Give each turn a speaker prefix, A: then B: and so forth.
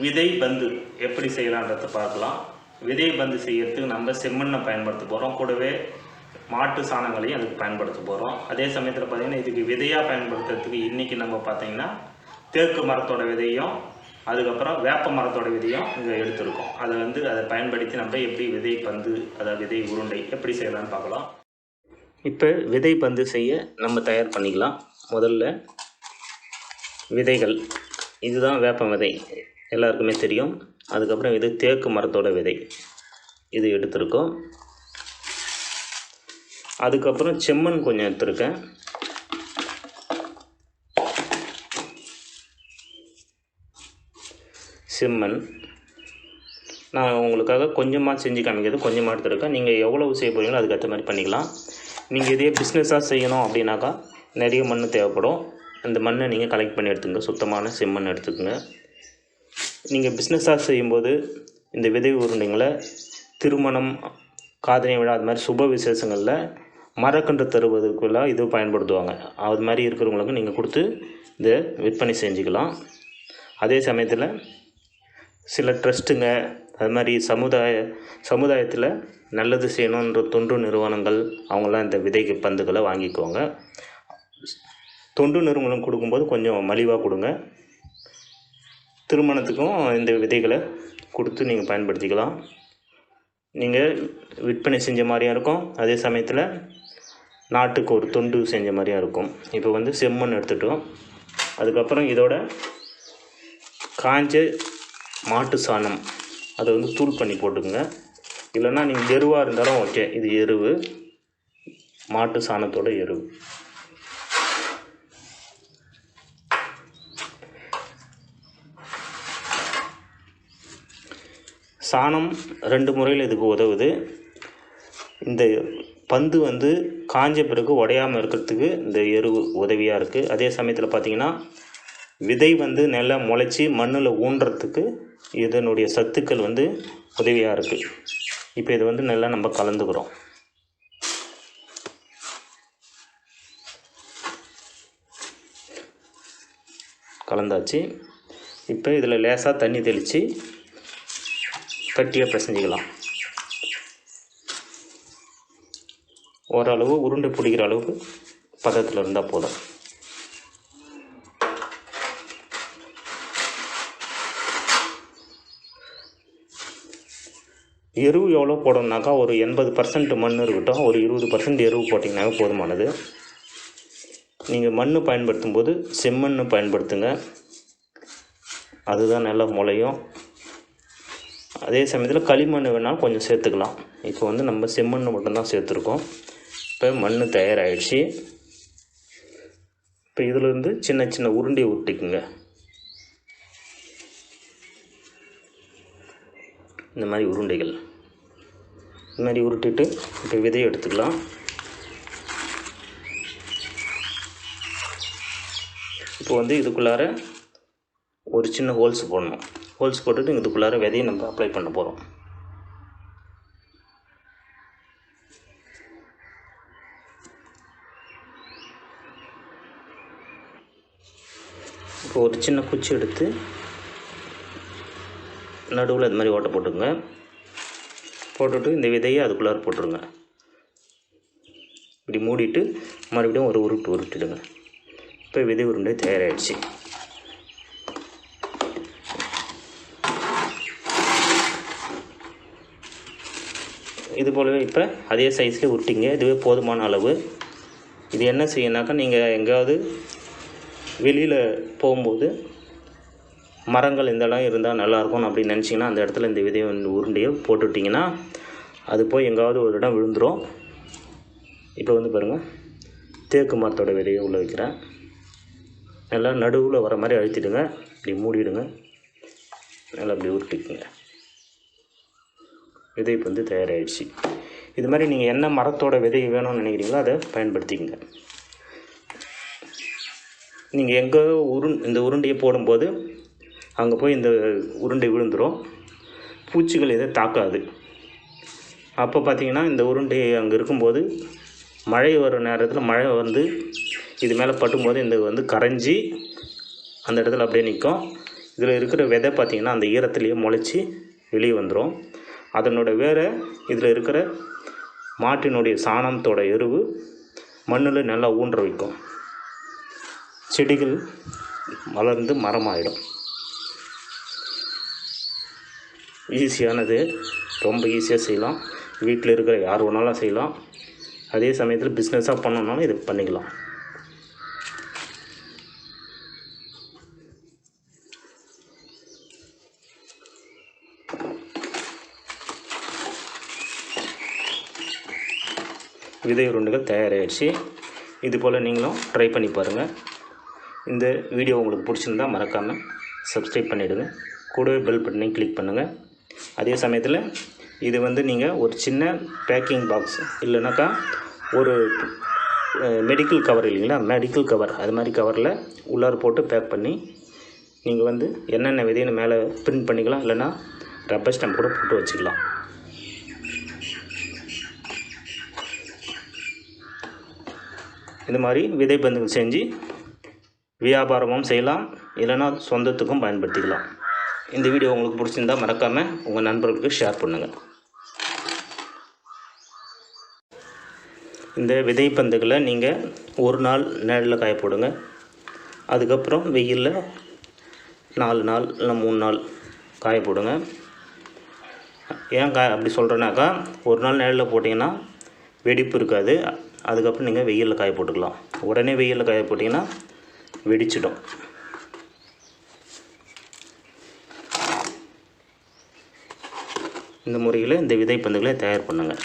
A: விதை பந்து எப்படி செய்யலான்றதை பார்க்கலாம். விதை பந்து செய்யறதுக்கு நம்ம செம்மண்ணை பயன்படுத்த போகிறோம். கூடவே மாட்டு சாணங்களையும் அதுக்கு பயன்படுத்த போகிறோம். அதே சமயத்தில் பார்த்திங்கன்னா இதுக்கு விதையாக பயன்படுத்துறதுக்கு இன்றைக்கி நம்ம பார்த்திங்கன்னா தேக்கு மரத்தோட விதையும் அதுக்கப்புறம் வேப்ப மரத்தோட விதையும் இங்கே எடுத்துருக்கோம். அதை பயன்படுத்தி நம்ம எப்படி விதை பந்து அதாவது விதை உருண்டை எப்படி செய்யலான்னு பார்க்கலாம். இப்போ விதை பந்து செய்ய நம்ம தயார் பண்ணிக்கலாம். முதல்ல விதைகள், இதுதான் வேப்ப விதை, எல்லாருக்குமே தெரியும். அதுக்கப்புறம் இது தேக்கு மரத்தோட விதை, இது எடுத்திருக்கோம். அதுக்கப்புறம் செம்மண் கொஞ்சம் எடுத்துருக்கேன். செம்மண் நான் உங்களுக்காக கொஞ்சமாக செஞ்சு காமிக்கிறது, கொஞ்சமாக எடுத்துருக்கேன். நீங்கள் எவ்வளவு செய்ய போகிறீங்களோ அதுக்கேற்ற மாதிரி பண்ணிக்கலாம். நீங்கள் இதே பிஸ்னஸாக செய்யணும் அப்படின்னாக்கா நிறைய மண் தேவைப்படும். அந்த மண்ணை நீங்கள் கலெக்ட் பண்ணி எடுத்துங்க, சுத்தமான செம்மண் எடுத்துக்கோங்க. நீங்கள் பிஸ்னஸாக செய்யும்போது இந்த விதை உருண்டைங்களை திருமணம், காதணி விழா, அது மாதிரி சுப விசேஷங்களில் மரக்கன்று தருவதற்குலாம் இது பயன்படுத்துவாங்க. அது மாதிரி இருக்கிறவங்களுக்கு நீங்கள் கொடுத்து இதை விற்பனை செஞ்சுக்கலாம். அதே சமயத்தில் சில ட்ரஸ்ட்டுங்க, அது மாதிரி சமுதாயத்தில் நல்லது செய்யணுன்ற தொண்டு நிறுவனங்கள் அவங்களாம் இந்த விதைக்கு பந்துகளை வாங்கிக்குவாங்க. தொண்டு நிறுவனம் கொடுக்கும்போது கொஞ்சம் மலிவாக கொடுங்க. திருமணத்துக்கும் இந்த விதைகளை கொடுத்து நீங்கள் பயன்படுத்திக்கலாம். நீங்கள் விற்பனை செஞ்ச மாதிரியும் இருக்கும், அதே சமயத்தில் நாட்டுக்கு ஒரு தொண்டு செஞ்ச மாதிரியும் இருக்கும். இப்போ செம்மண் எடுத்துட்டோம். அதுக்கப்புறம் இதோட காஞ்ச மாட்டு சாணம் அதை தூள் பண்ணி போட்டுக்குங்க. இல்லைன்னா நீங்கள் எருவாக இருந்தாலும் ஓகே. இது எருவு, மாட்டு சாணத்தோட எருவு. சாணம் 2 முறையில் இதுக்கு உதவுது. இந்த பந்து காஞ்ச பிறகு உடையாமல் இருக்கிறதுக்கு இந்த எருவு உதவியாக இருக்குது. அதே சமயத்தில் பார்த்திங்கன்னா விதை நல்லா முளைச்சி மண்ணில் ஊன்றத்துக்கு இதனுடைய சத்துக்கள் உதவியாக இருக்குது. இப்போ இது நல்லா நம்ம கலந்துக்கிறோம். கலந்தாச்சு. இப்போ இதில் லேசாக தண்ணி தெளித்து கட்டியாக பிசைஞ்சிக்கலாம். ஓரளவு உருண்டை பிடிக்கிற அளவுக்கு பதத்தில் இருந்தால் போதும். எருவு எவ்வளோ போடணுன்னாக்கா ஒரு 80% மண் இருக்கட்டும், ஒரு 20% எருவு போட்டிங்கனாக்கா போதுமானது. நீங்கள் மண் பயன்படுத்தும் போது செம்மண் பயன்படுத்துங்க, அதுதான் நல்லா முளையும். அதே சமயத்தில் களிமண் வேணாலும் கொஞ்சம் சேர்த்துக்கலாம். இப்போ நம்ம செம்மண் மட்டும்தான் சேர்த்துருக்கோம். இப்போ மண் தயாராகிடுச்சு. இப்போ இதிலேருந்து சின்ன சின்ன உருண்டையை உருட்டிக்குங்க. இந்த மாதிரி உருண்டைகள் இந்த மாதிரி உருட்டிட்டு இப்போ விதையை எடுத்துக்கலாம். இப்போ இதுக்குள்ளார ஒரு சின்ன ஹோல்ஸ் போடணும். ஹோல்ஸ் போட்டுட்டு இதுக்குள்ளார விதையை நம்ம அப்ளை பண்ண போகிறோம். இப்போ ஒரு சின்ன குச்சி எடுத்து நடுவில் இது மாதிரி ஓட்டை போட்டுங்க. போட்டுட்டு இந்த விதையை அதுக்குள்ளார போட்டுருங்க. இப்படி மூடிட்டு மறுபடியும் ஒரு உருட்டிடுங்க. இப்போ விதை உருண்டை தயாராகிடுச்சு. இது போலவே இப்போ அதே சைஸ்லேயே உருட்டிங்க. இதுவே போதுமான அளவு. இது என்ன செய்யணுனாக்கா, நீங்கள் எங்கேயாவது வெளியில் போகும்போது மரங்கள் இந்த இடம் இருந்தால் நல்லாயிருக்கும் அப்படின்னு நினச்சிங்கன்னா அந்த இடத்துல இந்த விதையை உருண்டையை போட்டுவிட்டிங்கன்னா அது போய் எங்காவது ஒரு இடம் விழுந்துடும். இப்போ பாருங்கள், தேக்கு மரத்தோட விதையை உள்ளே வைக்கிறேன். நல்லா நடுவில் வர மாதிரி அழுத்திடுங்க. இப்படி மூடிடுங்க. நல்லா அப்படி உருட்டிக்குங்க. விதை தயாராகிடுச்சு. இது மாதிரி நீங்கள் என்ன மரத்தோட விதை வேணும்னு நினைக்கிறீங்களோ அதை பயன்படுத்திக்கங்க. நீங்கள் எங்கே இந்த உருண்டையை போடும்போது அங்கே போய் இந்த உருண்டை விழுந்துடும். பூச்சிகள் எதை தாக்காது. அப்போ பார்த்திங்கன்னா இந்த உருண்டை அங்கே இருக்கும்போது மழை வர நேரத்தில் மழை இது மேலே பட்டும்போது இந்த கரைஞ்சி அந்த இடத்துல அப்படியே நிற்கும். இதில் இருக்கிற விதை பார்த்திங்கன்னா அந்த ஈரத்துலேயே முளைச்சி வெளியே வந்துடும். அதனோட வேரை இதில் இருக்கிற மாட்டினுடைய சாணத்தோட எருவு மண்ணில் நல்லா ஊன்ற வைக்கும். செடிகள் வளர்ந்து மரமாயிடும். ஈஸியானது, ரொம்ப ஈஸியாக செய்யலாம். வீட்டில் இருக்கிற யார் வேணாலும் செய்யலாம். அதே சமயத்தில் பிஸ்னஸாக பண்ணணுன்னாலும் இது பண்ணிக்கலாம். விதை உருண்டைகள் தயாராகிடுச்சு. இது போல் நீங்களும் ட்ரை பண்ணி பாருங்கள். இந்த வீடியோ உங்களுக்கு பிடிச்சிருந்தால் மறக்காமல் சப்ஸ்கிரைப் பண்ணிவிடுங்க. கூடவே பெல் பட்டனையும் கிளிக் பண்ணுங்கள். அதே சமயத்தில் இது நீங்கள் ஒரு சின்ன பேக்கிங் பாக்ஸ் இல்லைனாக்கா ஒரு மெடிக்கல் கவர் இல்லைங்களா, மெடிக்கல் கவர் அது மாதிரி கவரில் உள்ளார போட்டு பேக் பண்ணி நீங்கள் என்னென்ன விதைன்னு மேலே பிரிண்ட் பண்ணிக்கலாம். இல்லைன்னா ரப்பர் ஸ்டாம்ப் கூட போட்டு வச்சுக்கலாம். இந்த மாதிரி விதை பந்துகள் செஞ்சு வியாபாரமும் செய்யலாம், இல்லைன்னா சொந்தத்துக்கும் பயன்படுத்திக்கலாம். இந்த வீடியோ உங்களுக்கு பிடிச்சிருந்தால் மறக்காமல் உங்கள் நண்பர்களுக்கு ஷேர் பண்ணுங்கள். இந்த விதை பந்துகளை நீங்கள் ஒரு நாள் நிழலில் காய போடுங்க. அதுக்கப்புறம் வெயிலில் 4 நாள் இல்லை 3 நாள் காய போடுங்க. ஏன் அப்படி சொல்கிறேன்னாக்கா, ஒரு நாள் நிழலில் போட்டிங்கன்னா வெடிப்பு இருக்காது. அதுக்கப்புறம் நீங்கள் வெயிலில் காய போட்டுக்கலாம். உடனே வெயிலில் காய போட்டிங்கன்னா வெடிச்சிடும். இந்த முறையில் இந்த விதை பந்துகளை தயார் பண்ணுங்கள்.